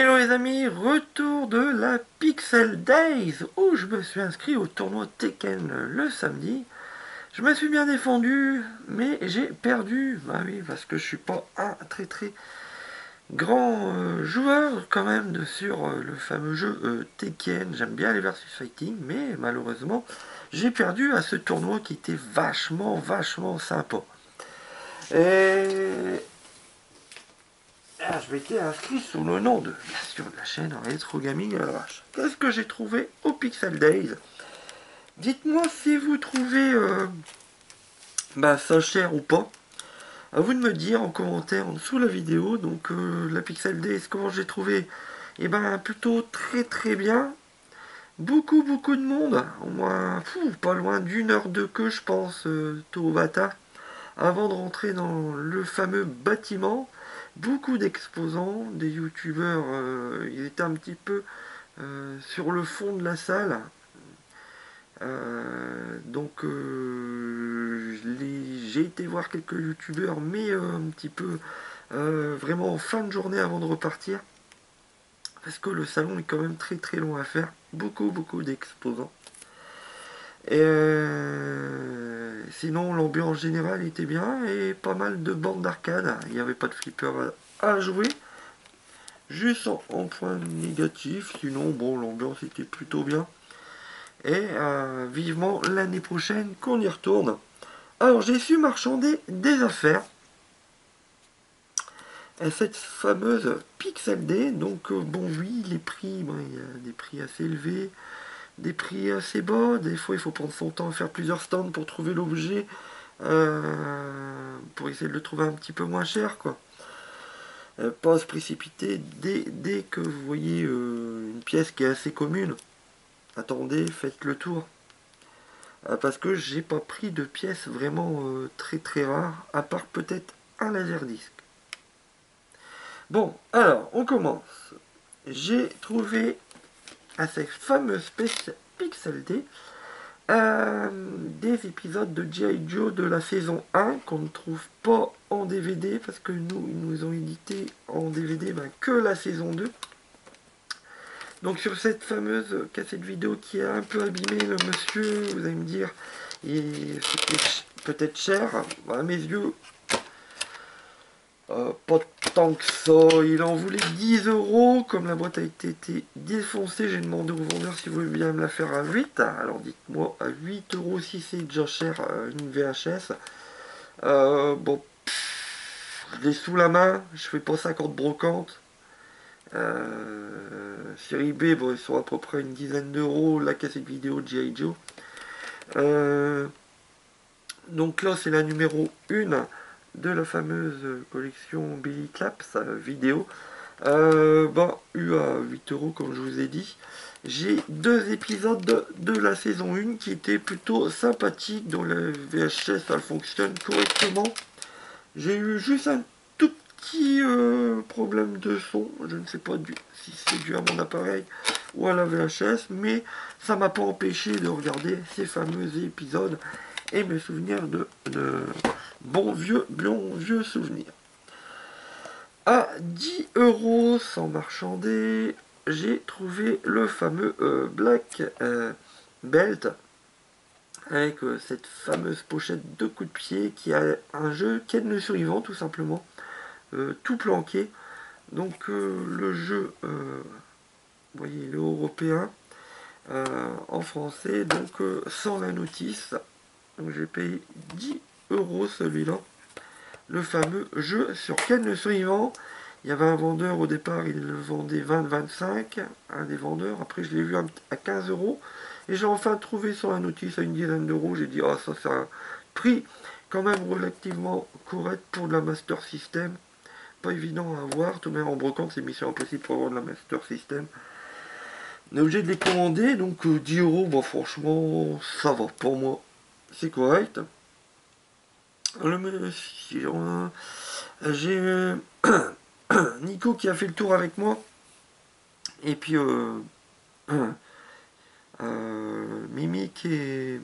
Hello les amis, retour de la Pixel Days où je me suis inscrit au tournoi Tekken le samedi. Je me suis bien défendu, mais j'ai perdu. Bah oui, parce que je suis pas un très grand joueur quand même sur le fameux jeu Tekken. J'aime bien les versus fighting, mais malheureusement j'ai perdu à ce tournoi qui était vachement sympa. Et je m'étais inscrit sous le nom de, bien sûr, de la chaîne Retro Gaming à l'arrache. Qu'est-ce que j'ai trouvé au Pixel Days? Dites-moi si vous trouvez ça cher ou pas. À vous de me dire en commentaire en dessous de la vidéo. Donc la Pixel Days, comment j'ai trouvé? Eh ben plutôt très bien. Beaucoup de monde. Au moins, pas loin d'une heure de queue, je pense, Tovata, avant de rentrer dans le fameux bâtiment. Beaucoup d'exposants, des youtubeurs, ils étaient un petit peu sur le fond de la salle. J'ai été voir quelques youtubeurs, mais un petit peu vraiment en fin de journée avant de repartir. Parce que le salon est quand même très long à faire. Beaucoup d'exposants. Et sinon, l'ambiance générale était bien et pas mal de bandes d'arcade. Il n'y avait pas de flipper à jouer. Juste en point négatif, sinon, bon, l'ambiance était plutôt bien. Et vivement l'année prochaine qu'on y retourne. Alors, j'ai su marchander des affaires. Et cette fameuse Pixel D, donc bon, oui, les prix, il y a des prix assez élevés, des prix assez bas. Des fois, il faut prendre son temps à faire plusieurs stands pour trouver l'objet, pour essayer de le trouver un petit peu moins cher, quoi. Pas se précipiter dès que vous voyez une pièce qui est assez commune. Attendez, faites le tour. Parce que j'ai pas pris de pièces vraiment très rares, à part peut-être un laserdisc. Bon, alors, on commence. J'ai trouvé à cette fameuse Pixel D des épisodes de G.I. Joe de la saison 1 qu'on ne trouve pas en DVD parce que ils nous ont édité en DVD que la saison 2. Donc sur cette fameuse cassette vidéo qui a un peu abîmé le monsieur, vous allez me dire, c'était peut-être cher. À mes yeux, pas tant que ça. Il en voulait 10 €. Comme la boîte a été défoncée, j'ai demandé au vendeur s'il voulait bien me la faire à 8. Alors dites-moi, à 8 € si c'est déjà cher une VHS. Bon, je l'ai sous la main, je fais pas 50 brocantes. Sur eBay, bon, ils sont à peu près une dizaine d'euros la cassette vidéo de G.I. Joe. Donc là, c'est la numéro 1 de la fameuse collection Billy Claps vidéo. Eu à 8 € comme je vous ai dit. J'ai 2 épisodes de la saison 1 qui étaient plutôt sympathiques, dont la VHS elle fonctionne correctement. J'ai eu juste un tout petit problème de son, je ne sais pas si c'est dû à mon appareil ou à la VHS, mais ça m'a pas empêché de regarder ces fameux épisodes et me souvenir de bons vieux souvenirs. À 10 € sans marchander, j'ai trouvé le fameux Black Belt avec cette fameuse pochette de coups de pied qui a un jeu Ken le survivant tout simplement, tout planqué. Donc le jeu, vous voyez, il est européen, en français, donc sans la notice. Donc j'ai payé 10 € celui-là. Le fameux jeu sur Ken le survivant. Il y avait un vendeur au départ, il le vendait 20-25, un des vendeurs. Après, je l'ai vu à 15 €. Et j'ai enfin trouvé sur la notice à une dizaine d'euros. J'ai dit, ah, ça c'est un prix quand même relativement correct pour de la Master System. Pas évident à avoir. Tout de même, en brocante, c'est mission impossible pour avoir de la Master System. On est obligé de les commander. Donc, 10 €, bah, franchement, ça va pour moi. C'est correct. J'ai Nico qui a fait le tour avec moi. Et puis Mimic et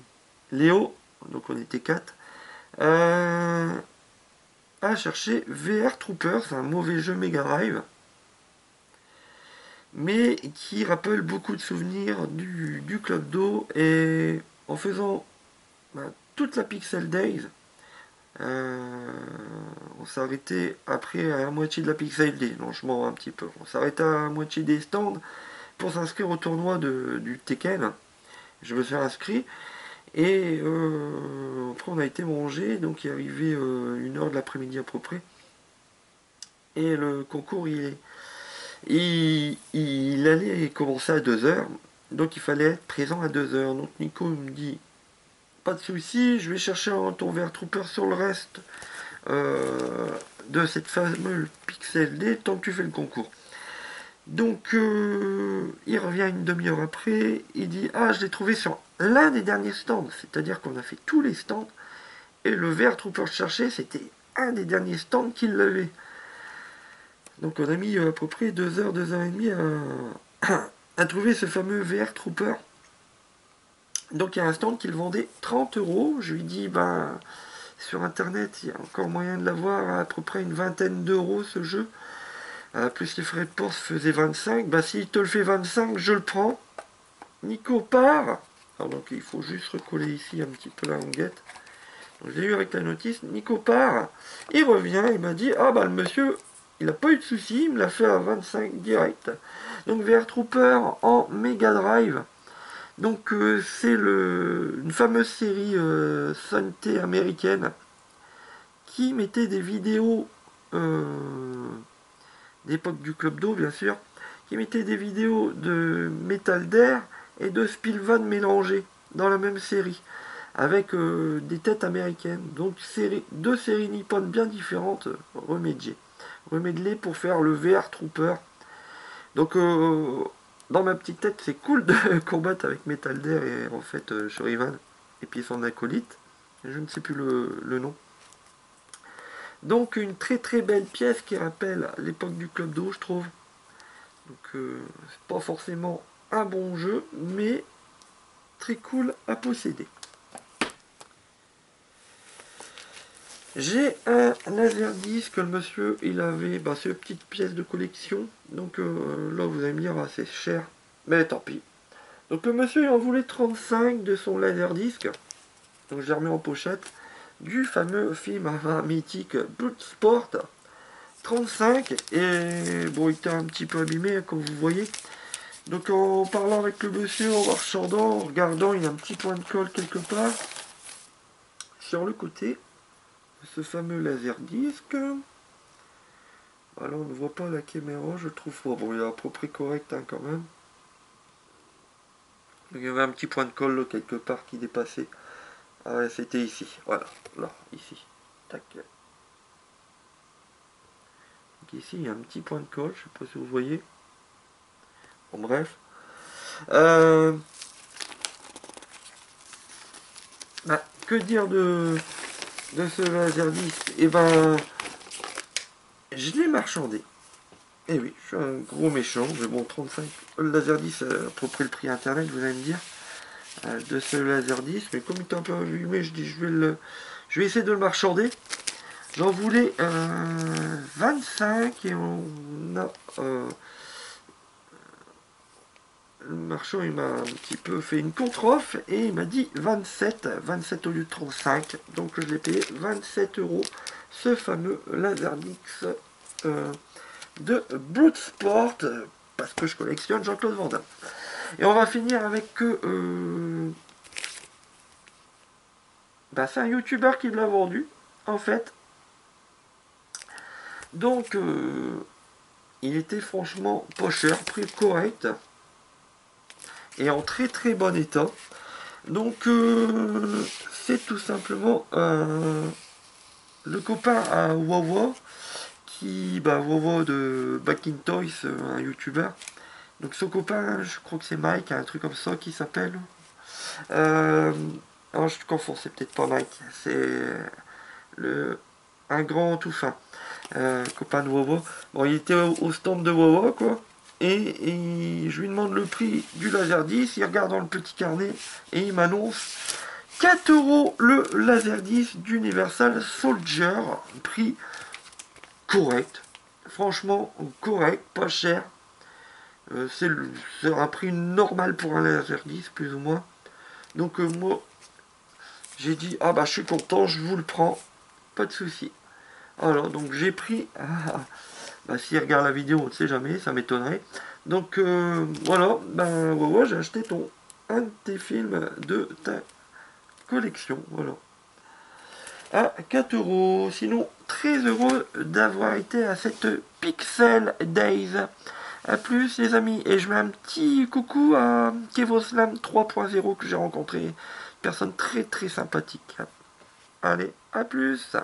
Léo, donc on était 4, à chercher VR Trooper, c'est un mauvais jeu Mega Drive. mais qui rappelle beaucoup de souvenirs du Club d'eau. Et en faisant toute la Pixel Days, on s'arrêtait après à la moitié de la Pixel Day, non je mens un petit peu, on s'arrêtait à la moitié des stands pour s'inscrire au tournoi du Tekken. Je me suis inscrit et après on a été manger, donc il est arrivé 1 heure de l'après-midi à peu près. Et le concours il allait commencer à 2 heures, donc il fallait être présent à 2 heures. Donc Nico me dit pas de souci, je vais chercher ton vert trooper sur le reste de cette fameuse Pixel D tant que tu fais le concours. Donc il revient une demi-heure après, il dit ah je l'ai trouvé sur l'un des derniers stands, c'est-à-dire qu'on a fait tous les stands et le vert trooper cherché c'était un des derniers stands qu'il l'avait. Donc on a mis à peu près 2 heures, 2 heures et demie à trouver ce fameux VR Trooper. Donc il y a un stand qui le vendait 30 €. Je lui dis ben sur internet il y a encore moyen de l'avoir à peu près une vingtaine d'euros ce jeu. Plus les frais de port faisaient 25. Ben s'il te le fait 25, je le prends. Nico part. Alors, donc il faut juste recoller ici un petit peu la languette. Donc, je l'ai eu avec la notice. Nico part. Il revient, il m'a dit ah bah le monsieur il n'a pas eu de soucis, il me l'a fait à 25 direct. Donc VR Trooper en Mega Drive. Donc c'est une fameuse série santé américaine qui mettait des vidéos d'époque du Club d'eau bien sûr, qui mettait des vidéos de Metal Dare et de Spilvan mélangées dans la même série avec des têtes américaines. Donc deux séries nippones bien différentes remédiées pour faire le VR Trooper. Donc dans ma petite tête c'est cool de combattre avec Metal Dare et en fait Shurivan et puis son acolyte, je ne sais plus le nom. Donc une très très belle pièce qui rappelle l'époque du Club d'eau je trouve. Donc c'est pas forcément un bon jeu mais très cool à posséder. J'ai un laserdisc, le monsieur il avait ces petites pièces de collection, donc là vous allez me dire c'est cher, mais tant pis. Donc le monsieur il en voulait 35 de son laserdisc, donc je l'ai remis en pochette, du fameux film mythique Bloodsport, 35, et bon il était un petit peu abîmé comme vous voyez. Donc en parlant avec le monsieur, en marchant, en regardant, il y a un petit point de colle quelque part, sur le côté. Ce fameux laserdisc. Alors on ne voit pas la caméra, je trouve. Bon, il est à peu près correct hein, quand même. Il y avait un petit point de colle là, quelque part qui dépassait. Ah ouais, c'était ici. Voilà, là, ici. Tac. Donc ici, il y a un petit point de colle, je sais pas si vous voyez. Bon, bref. Que dire de ce laserdisc? Et ben, je l'ai marchandé. Et oui, je suis un gros méchant, mais bon, 35, le laserdisc, à peu près le prix internet, vous allez me dire, de ce laserdisc, mais comme il est un peu allumé, je dis, je vais essayer de le marchander. J'en voulais 25 et on a, le marchand, il m'a un petit peu fait une contre-offre et il m'a dit 27 au lieu de 35, donc je l'ai payé 27 €, ce fameux laserdisc de Bloodsport, parce que je collectionne Jean-Claude Van Damme. Et on va finir avec c'est un youtubeur qui me l'a vendu en fait. Donc il était franchement pas cher, prix correct et en très très bon état. Donc c'est tout simplement le copain à Wawa qui Wawa de Back in Toys, un youtubeur. Donc son copain, je crois que c'est Mike, un truc comme ça qui s'appelle. Non, je confonds, c'est peut-être pas Mike, c'est un grand tout fin, copain de Wawa. Bon, il était au stand de Wawa, quoi. Et je lui demande le prix du laserdisc, il regarde dans le petit carnet et il m'annonce 4 € le laserdisc d'Universal Soldier, prix correct, franchement correct, pas cher. C'est un prix normal pour un Laserdisc, plus ou moins. Donc moi, j'ai dit, ah bah je suis content, je vous le prends, pas de souci. Alors, donc j'ai pris, bah s'il regarde la vidéo, on ne sait jamais, ça m'étonnerait. Donc voilà, ben ouais, j'ai acheté un de tes films de ta collection, voilà. À 4 euros. Sinon, très heureux d'avoir été à cette Pixel Days. A plus les amis, et je mets un petit coucou à Kevoslam 3.0 que j'ai rencontré. Personne très très sympathique. Allez, à plus.